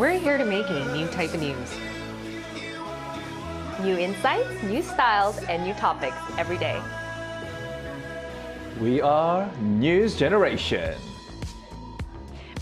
We're here to make a new type of news. New insights, new styles, and new topics every day. We are News Generation.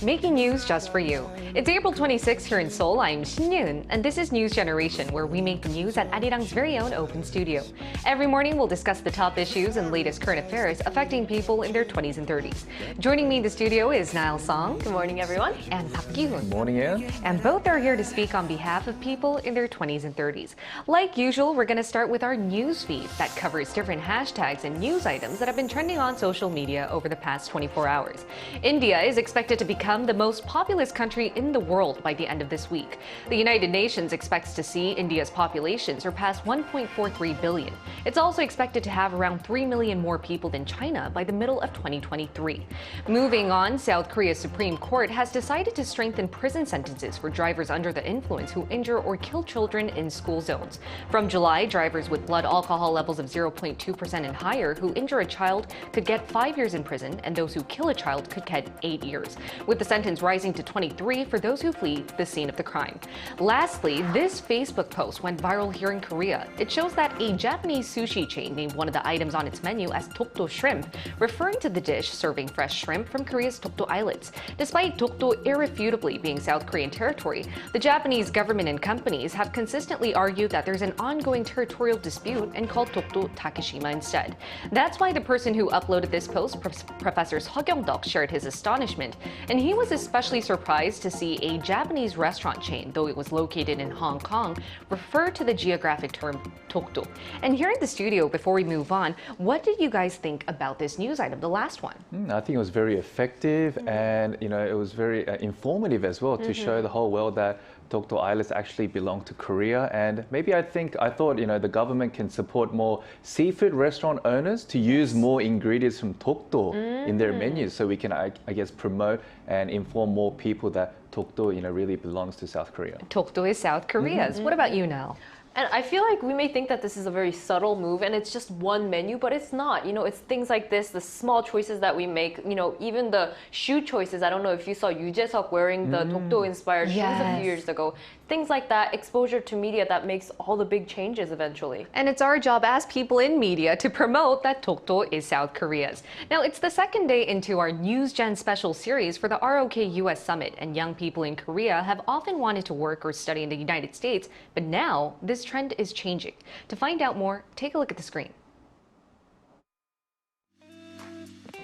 Making news just for you. It's April 26th here in Seoul. I'm Shin-Yoon, and this is News Generation, where we make the news at Arirang's very own open studio. Every morning, we'll discuss the top issues and latest current affairs affecting people in their 20s and 30s. Joining me in the studio is Niall Song. Good morning, everyone. And Park Gi-hoon. Good morning, Ann. And both are here to speak on behalf of people in their 20s and 30s. Like usual, we're going to start with our news feed that covers different hashtags and news items that have been trending on social media over the past 24 hours. India is expected to become the most populous country in the world by the end of this week. The United Nations expects to see India's population surpass 1.43 billion. It's also expected to have around 3 million more people than China by the middle of 2023. Moving on, South Korea's Supreme Court has decided to strengthen prison sentences for drivers under the influence who injure or kill children in school zones. From July, drivers with blood alcohol levels of 0.2% and higher who injure a child could get 5 years in prison, and those who kill a child could get 8 years, with the sentence rising to 23 for those who flee the scene of the crime. Lastly, this Facebook post went viral here in Korea. It shows that a Japanese sushi chain named one of the items on its menu as Dokdo shrimp, referring to the dish serving fresh shrimp from Korea's Dokdo Islets. Despite Dokdo irrefutably being South Korean territory, the Japanese government and companies have consistently argued that there's an ongoing territorial dispute and called Dokdo Takeshima instead. That's why the person who uploaded this post, Professor Seo Kyung-duk, shared his astonishment, and he was especially surprised to see a Japanese restaurant chain, though it was located in Hong Kong, refer to the geographic term Dokdo. And here in the studio, before we move on, what did you guys think about this news item, the last one? I think it was very effective and it was very informative as well to show the whole world that Dokdo Islets actually belong to Korea. And maybe I thought the government can support more seafood restaurant owners to use more ingredients from Dokdo in their menus, so we can, I guess, promote and inform more people that Dokdo really belongs to South Korea. Dokdo is South Korea's. What about you now? And I feel like we may think that this is a very subtle move and it's just one menu, but it's not. It's things like this, the small choices that we make, even the shoe choices. I don't know if you saw Yoo Jae-seok wearing the Dokdo-inspired shoes a few years ago. Things like that, exposure to media that makes all the big changes eventually. And it's our job as people in media to promote that Dokdo is South Korea's. Now, it's the second day into our News Gen special series for the ROK-U.S. summit, and young people in Korea have often wanted to work or study in the United States, but now this trend is changing. To find out more, take a look at the screen.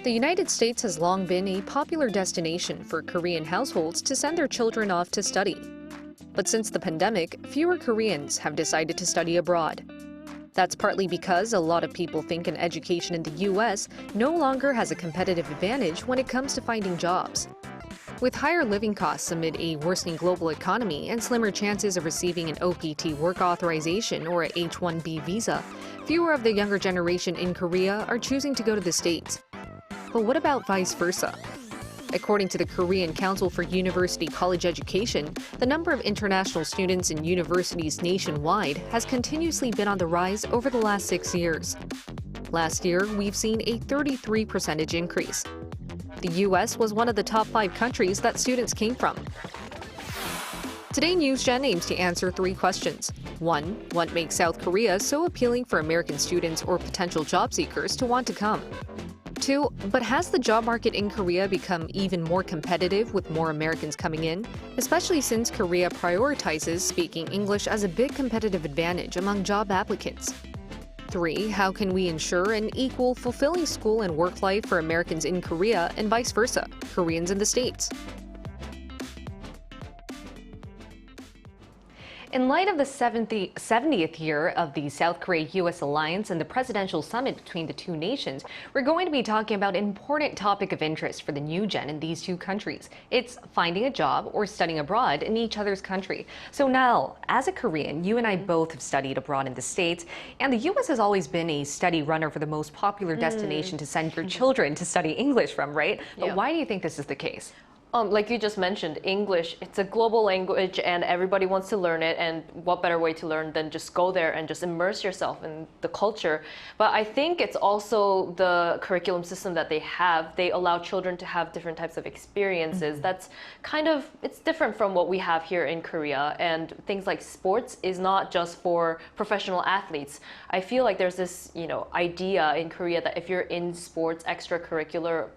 The United States has long been a popular destination for Korean households to send their children off to study. But since the pandemic, fewer Koreans have decided to study abroad. That's partly because a lot of people think an education in the U.S. no longer has a competitive advantage when it comes to finding jobs. With higher living costs amid a worsening global economy and slimmer chances of receiving an OPT work authorization or a H-1B visa, fewer of the younger generation in Korea are choosing to go to the States. But what about vice versa? According to the Korean Council for University College Education, the number of international students in universities nationwide has continuously been on the rise over the last 6 years. Last year, we've seen a 33% increase. The U.S. was one of the top 5 countries that students came from. Today, NewsGen aims to answer 3 questions. 1. What makes South Korea so appealing for American students or potential job seekers to want to come? 2. But has the job market in Korea become even more competitive with more Americans coming in, especially since Korea prioritizes speaking English as a big competitive advantage among job applicants? 3. How can we ensure an equal, fulfilling school and work life for Americans in Korea and vice versa, Koreans in the States? In light of the 70th year of the South Korea-U.S. alliance and the presidential summit between the two nations, we're going to be talking about an important topic of interest for the new gen in these two countries. It's finding a job or studying abroad in each other's country. So now, as a Korean, you and I both have studied abroad in the States, and the U.S. has always been a steady runner for the most popular destination to send your children to study English from, right? But why do you think this is the case? Like you just mentioned, English, it's a global language and everybody wants to learn it. And what better way to learn than just go there and just immerse yourself in the culture. But I think it's also the curriculum system that they have. They allow children to have different types of experiences. That's kind of, it's different from what we have here in Korea. And things like sports is not just for professional athletes. I feel like there's this, idea in Korea that if you're in sports, extracurricular,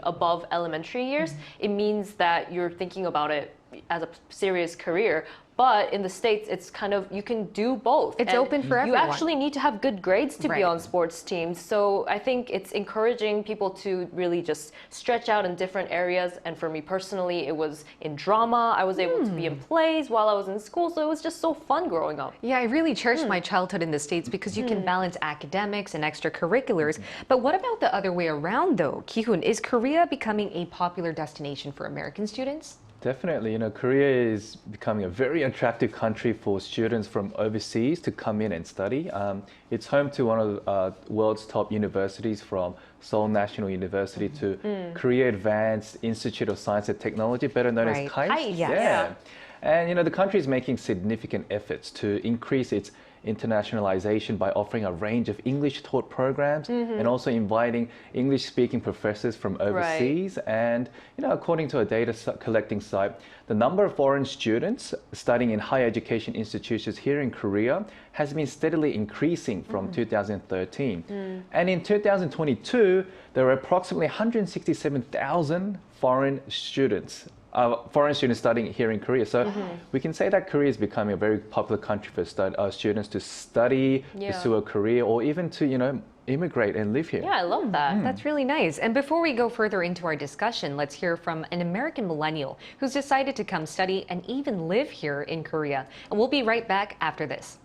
above elementary years, it means that you're thinking about it as a serious career. But in the States, it's kind of, you can do both. It's open for everyone. You actually need to have good grades to be on sports teams. So I think it's encouraging people to really just stretch out in different areas. And for me personally, it was in drama. I was able to be in plays while I was in school. So it was just so fun growing up. Yeah, I really cherished my childhood in the States because you can balance academics and extracurriculars. But what about the other way around, though? Ki-hoon, is Korea becoming a popular destination for American students? Definitely, Korea is becoming a very attractive country for students from overseas to come in and study. It's home to one of the world's top universities, from Seoul National University to Korea Advanced Institute of Science and Technology, better known as KAIST. Yeah. And the country is making significant efforts to increase its internationalization by offering a range of English taught programs and also inviting English speaking professors from overseas. And according to a data collecting site, the number of foreign students studying in higher education institutions here in Korea has been steadily increasing from 2013. And in 2022, there were approximately 167,000 foreign students studying here in Korea. So we can say that Korea is becoming a very popular country for students to study, pursue a career, or even to, immigrate and live here. Yeah, I love that. That's really nice. And before we go further into our discussion, let's hear from an American millennial who's decided to come study and even live here in Korea. And we'll be right back after this.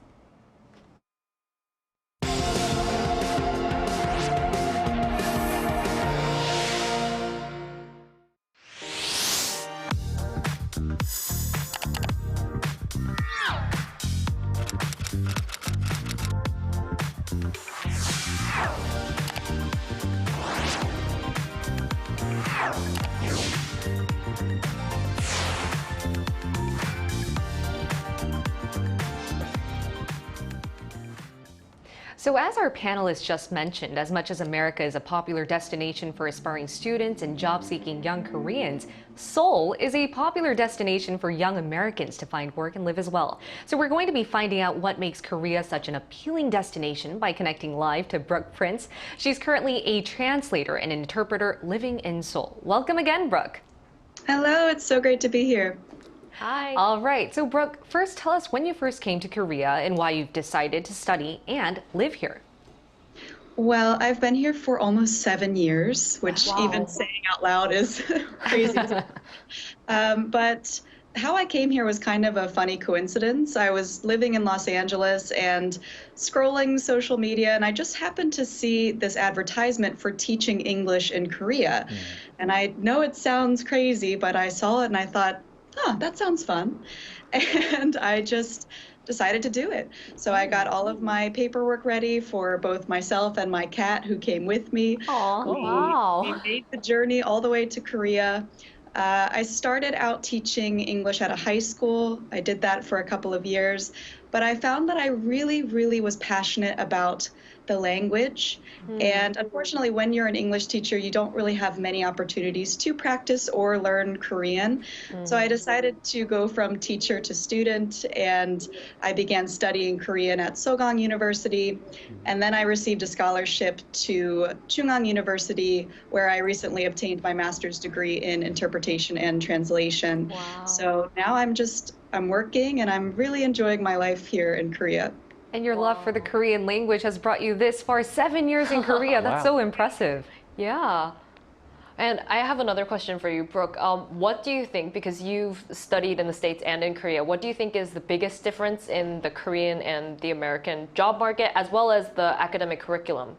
So as our panelists just mentioned, as much as America is a popular destination for aspiring students and job-seeking young Koreans, Seoul is a popular destination for young Americans to find work and live as well. So we're going to be finding out what makes Korea such an appealing destination by connecting live to Brooke Prince. She's currently a translator and interpreter living in Seoul. Welcome again, Brooke. Hello, it's so great to be here. Hi. All right, so Brooke, first tell us when you first came to Korea and why you've decided to study and live here. Well, I've been here for almost 7 years, which even saying out loud is crazy. But how I came here was kind of a funny coincidence. I was living in Los Angeles and scrolling social media, and I just happened to see this advertisement for teaching English in Korea. And I know it sounds crazy, but I saw it and I thought, that sounds fun. And I just decided to do it. So I got all of my paperwork ready for both myself and my cat who came with me. We made the journey all the way to Korea. I started out teaching English at a high school. I did that for a couple of years, but I found that I really, really was passionate about the language. And unfortunately, when you're an English teacher, you don't really have many opportunities to practice or learn Korean. So I decided to go from teacher to student, and I began studying Korean at Sogang University. And then I received a scholarship to Chungang University, where I recently obtained my master's degree in interpretation and translation. Wow. So now I'm working and I'm really enjoying my life here in Korea. And your love for the Korean language has brought you this far, 7 years in Korea. That's so impressive. Yeah. And I have another question for you, Brooke. What do you think, because you've studied in the States and in Korea, what do you think is the biggest difference in the Korean and the American job market, as well as the academic curriculum?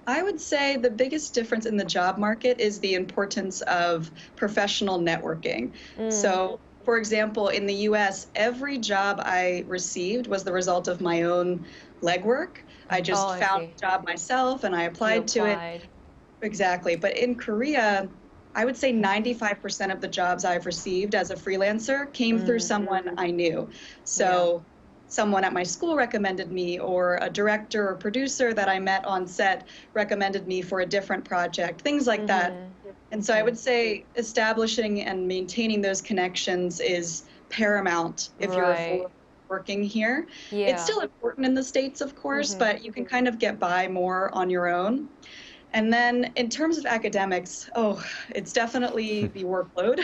I would say the biggest difference in the job market is the importance of professional networking. So, for example, in the US, every job I received was the result of my own legwork. I just found a job myself and I applied to it. Exactly. But in Korea, I would say 95% of the jobs I've received as a freelancer came through someone I knew. So someone at my school recommended me, or a director or producer that I met on set recommended me for a different project, things like that. And so I would say establishing and maintaining those connections is paramount if you're working here. It's still important in the States, of course, but you can kind of get by more on your own. And then in terms of academics, it's definitely the workload.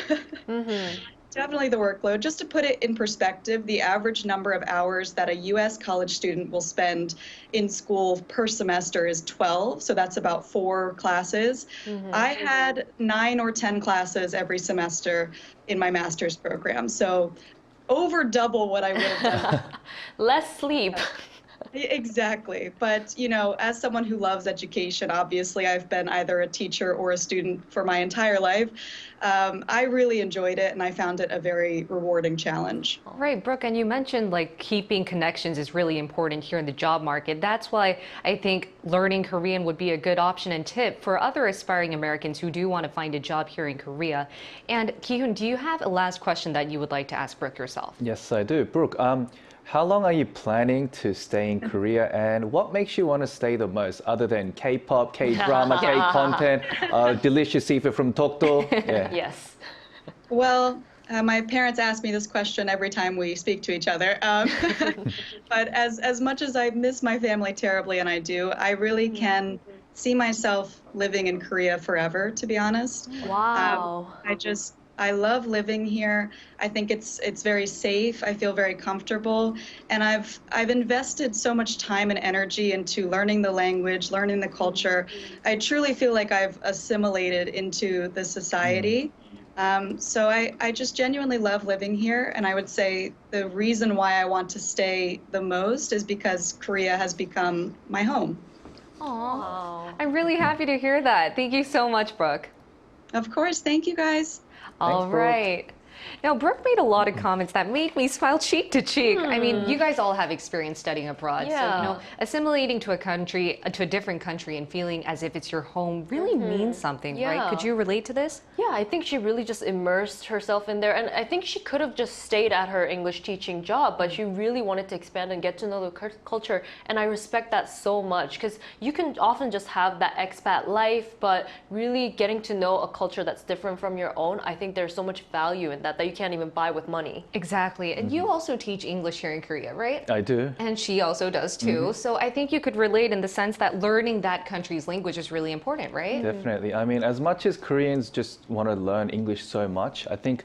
Definitely the workload. Just to put it in perspective, the average number of hours that a U.S. college student will spend in school per semester is 12. So that's about 4 classes. I had 9 or 10 classes every semester in my master's program. So over double what I would have done. Less sleep. Exactly. But, you know, as someone who loves education, obviously I've been either a teacher or a student for my entire life. I really enjoyed it, and I found it a very rewarding challenge. Right, Brooke, and you mentioned like keeping connections is really important here in the job market. That's why I think learning Korean would be a good option and tip for other aspiring Americans who do want to find a job here in Korea. And Ki-hoon, do you have a last question that you would like to ask Brooke yourself? Yes, I do. Brooke, how long are you planning to stay in Korea, and what makes you want to stay the most, other than K-pop, K-drama, K-content, delicious seafood from Tokdo? Yes. Well, my parents ask me this question every time we speak to each other. But as much as I miss my family terribly, and I do, I really can see myself living in Korea forever, to be honest. Wow. I love living here. I think it's very safe. I feel very comfortable, and I've invested so much time and energy into learning the language, learning the culture. I truly feel like I've assimilated into the society. So I just genuinely love living here, and I would say the reason why I want to stay the most is because Korea has become my home. Aww. I'm really happy to hear that. Thank you so much, Brooke. Of course. Thank you, guys. All right. Now, Brooke made a lot of comments that made me smile cheek to cheek. I mean, you guys all have experience studying abroad. So, you know, assimilating to a different country and feeling as if it's your home really means something, right? Could you relate to this? Yeah, I think she really just immersed herself in there. And I think she could have just stayed at her English teaching job, but she really wanted to expand and get to know the culture. And I respect that so much, because you can often just have that expat life, but really getting to know a culture that's different from your own, I think there's so much value in that you can't even buy with money. Exactly. And you also teach English here in Korea, right? I do. And she also does too. So I think you could relate in the sense that learning that country's language is really important, right? Definitely. I mean, as much as Koreans just want to learn English so much, I think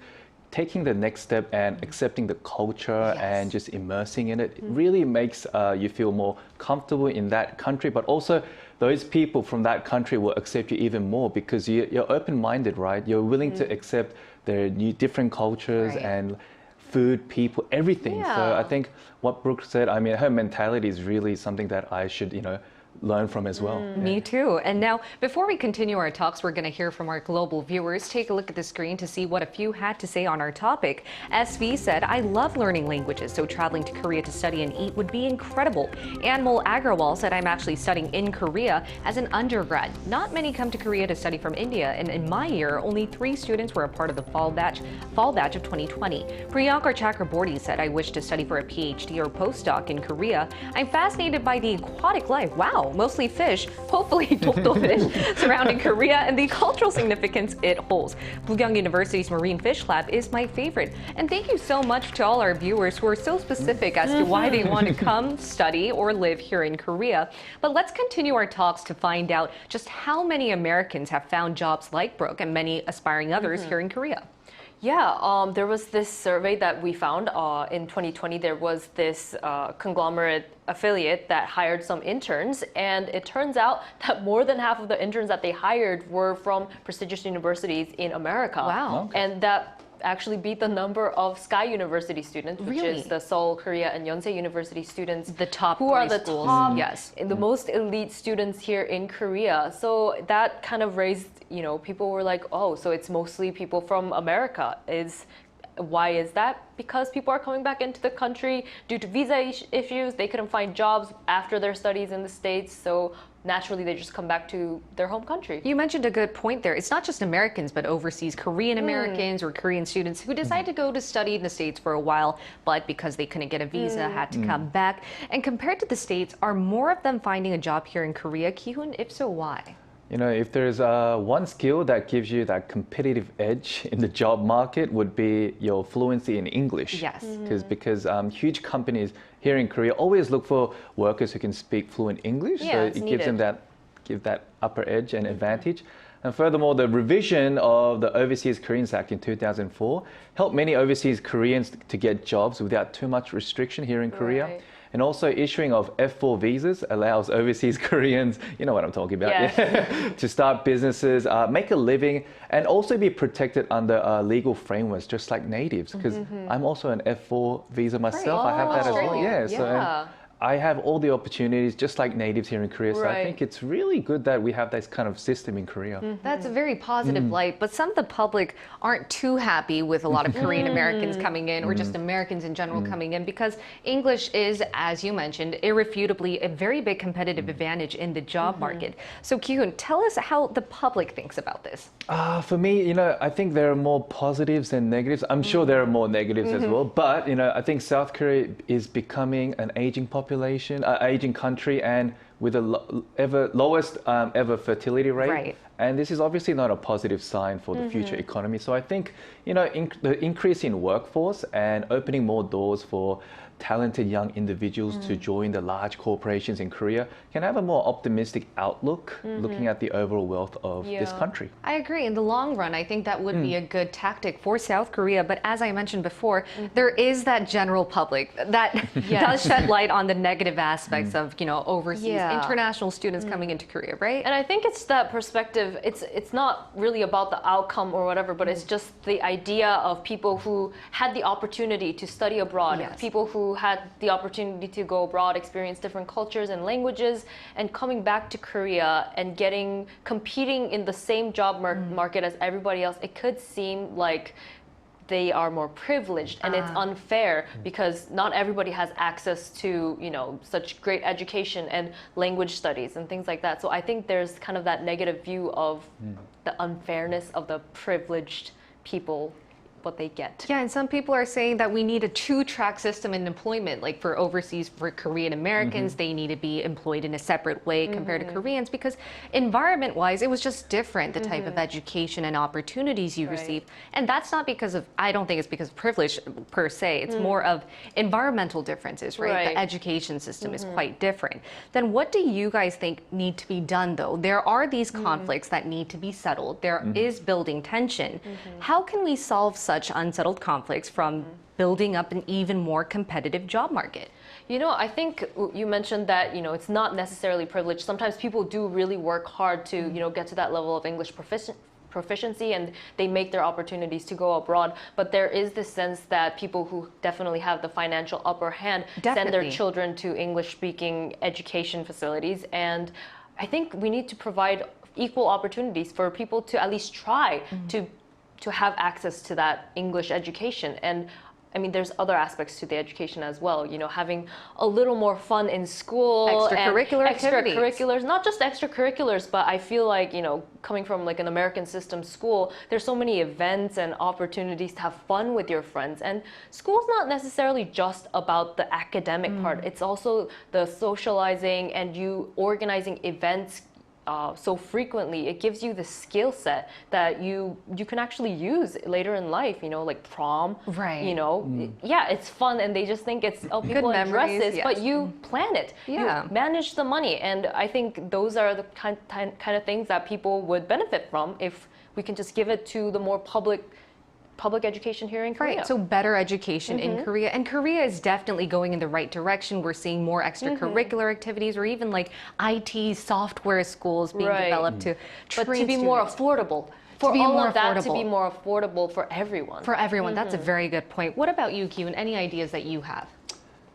taking the next step and accepting the culture and just immersing in it really makes you feel more comfortable in that country, but also those people from that country will accept you even more because you're open-minded, right? You're willing to accept their different cultures and food, people, everything. So I think what Brooke said, I mean, her mentality is really something that I should, you know, learn from as well. Me too. And now, before we continue our talks, we're going to hear from our global viewers. Take a look at the screen to see what a few had to say on our topic. SV said, I love learning languages, so traveling to Korea to study and eat would be incredible. Anmol Agrawal said, I'm actually studying in Korea as an undergrad. Not many come to Korea to study from India, and in my year, only 3 students were a part of the fall batch of 2020. Priyankar Chakraborty said, I wish to study for a PhD or postdoc in Korea. I'm fascinated by the aquatic life. Wow. Mostly fish, hopefully Tokdo fish, surrounding Korea and the cultural significance it holds. Bugyang University's Marine Fish Lab is my favorite. And thank you so much to all our viewers who are so specific as to why they want to come study or live here in Korea. But let's continue our talks to find out just how many Americans have found jobs like Brooke and many aspiring others here in Korea. Yeah, there was this survey that we found in 2020. There was this conglomerate affiliate that hired some interns, and it turns out that more than half of the interns that they hired were from prestigious universities in America. Wow. Okay. And that actually beat the number of Sky University students, which is the Seoul, Korea, and Yonsei University students. The top who are the schools. top, the most elite students here in Korea. So that kind of raised, you know, people were like, oh, so it's mostly people from America. Why is that? Because people are coming back into the country due to visa issues. They couldn't find jobs after their studies in the States, so naturally they just come back to their home country. You mentioned a good point there. It's not just Americans, but overseas Korean Americans or Korean students who decide to go to study in the States for a while, but because they couldn't get a visa, had to come back. And compared to the States, are more of them finding a job here in Korea? Ki-hoon, if so, why? You know, if there's one skill that gives you that competitive edge in the job market would be your fluency in English. Yes. Because huge companies here in Korea always look for workers who can speak fluent English. Yeah, so it's it gives them needed. that upper edge and advantage. And furthermore, the revision of the Overseas Koreans Act in 2004 helped many overseas Koreans to get jobs without too much restriction here in Korea. Right. And also issuing of F4 visas allows overseas Koreans, you know what I'm talking about, Yeah. to start businesses, make a living, and also be protected under legal frameworks, just like natives. Because I'm also an F4 visa myself. I have that as well. Australia. Yeah. So, and I have all the opportunities, just like natives here in Korea. So I Right. think it's really good that we have this kind of system in Korea. That's a very positive light, but some of the public aren't too happy with a lot of Korean Americans coming in or just Americans in general coming in because English is, as you mentioned, irrefutably a very big competitive advantage in the job market. So Ki-hoon, tell us how the public thinks about this. For me, you know, I think there are more positives than negatives. I'm sure there are more negatives as well. But, you know, I think South Korea is becoming an aging population, aging country, and with the lowest ever fertility rate. Right. And this is obviously not a positive sign for the future economy. So I think, you know, the increase in workforce and opening more doors for talented young individuals to join the large corporations in Korea can have a more optimistic outlook looking at the overall wealth of this country. I agree. In the long run, I think that would be a good tactic for South Korea. But as I mentioned before, there is that general public that does shed light on the negative aspects of, you know, overseas international students coming into Korea, right? And I think it's that perspective. It's not really about the outcome or whatever, but it's just the idea of people who had the opportunity to study abroad, people who had the opportunity to go abroad, experience different cultures and languages, and coming back to Korea and competing in the same job market as everybody else. It could seem like they are more privileged, and it's unfair because not everybody has access to, you know, such great education and language studies and things like that. So I think there's kind of that negative view of the unfairness of the privileged people, what they get. Yeah, and some people are saying that we need a two-track system in employment. Like for overseas, for Korean Americans, they need to be employed in a separate way compared to Koreans because environment-wise, it was just different, the type of education and opportunities you receive. And that's not because of, I don't think it's because of privilege per se. It's more of environmental differences, right? The education system is quite different. Then what do you guys think need to be done, though? There are these conflicts that need to be settled. There is building tension. How can we solve such unsettled conflicts from building up an even more competitive job market? You know, I think you mentioned that, you know, it's not necessarily privilege. Sometimes people do really work hard to, you know, get to that level of English proficiency and they make their opportunities to go abroad. But there is this sense that people who definitely have the financial upper hand send their children to English-speaking education facilities. And I think we need to provide equal opportunities for people to at least try to have access to that English education. And I mean, there's other aspects to the education as well, you know, having a little more fun in school. Extracurricular activities. Extracurriculars, not just extracurriculars, but I feel like, you know, coming from like an American system school, there's so many events and opportunities to have fun with your friends. And school's not necessarily just about the academic part. It's also the socializing and you organizing events so frequently. It gives you the skill set that you can actually use later in life, you know, like prom, you know, yeah, it's fun and they just think it's people in dresses, but you plan it, you manage the money. And I think those are the kind of things that people would benefit from if we can just give it to the more public education here in Korea. Right, so better education in Korea. And Korea is definitely going in the right direction. We're seeing more extracurricular activities or even like IT software schools being developed to train But to be more affordable. For all of that to be more affordable for everyone. For everyone, that's a very good point. What about you, Ki-hoon? Any ideas that you have?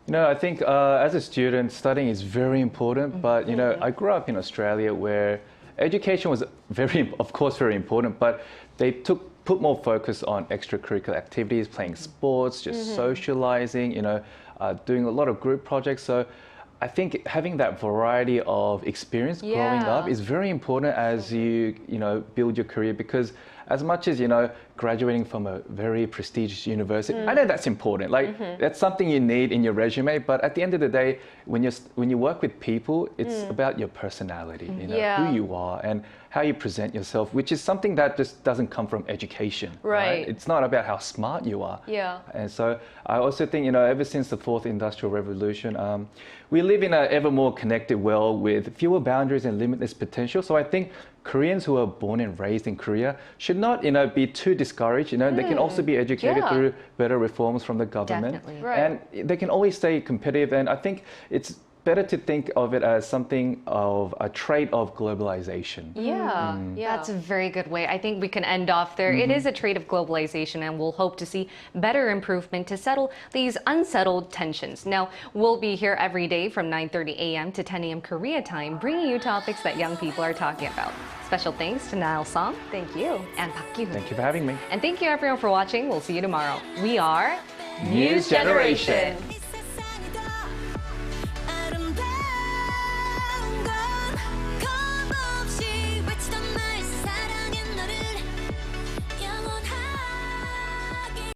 You know, I think as a student, studying is very important. But, you know, I grew up in Australia where education was of course, very important, but they took put more focus on extracurricular activities, playing sports, just socializing, doing a lot of group projects. So I think having that variety of experience growing up is very important as you build your career, because as much as graduating from a very prestigious university, I know that's important. Like that's something you need in your resume. But at the end of the day, when you work with people, it's about your personality, who you are and how you present yourself, which is something that just doesn't come from education. Right? It's not about how smart you are. Yeah. And so I also think ever since the fourth industrial revolution, we live in an ever more connected world with fewer boundaries and limitless potential. So I think Koreans who are born and raised in Korea should not, be too discouraged. They can also be educated through better reforms from the government. Definitely. Right. And they can always stay competitive. And I think it's better to think of it as something of a trait of globalization. Yeah. That's a very good way. I think we can end off there. It is a trait of globalization, and we'll hope to see better improvement to settle these unsettled tensions. Now, we'll be here every day from 9:30 a.m. to 10 a.m. Korea time, bringing you topics that young people are talking about. Special thanks to Niall Song. Thank you. And Park Ki-hoon. Thank you for having me. And thank you everyone for watching. We'll see you tomorrow. We are News Generation.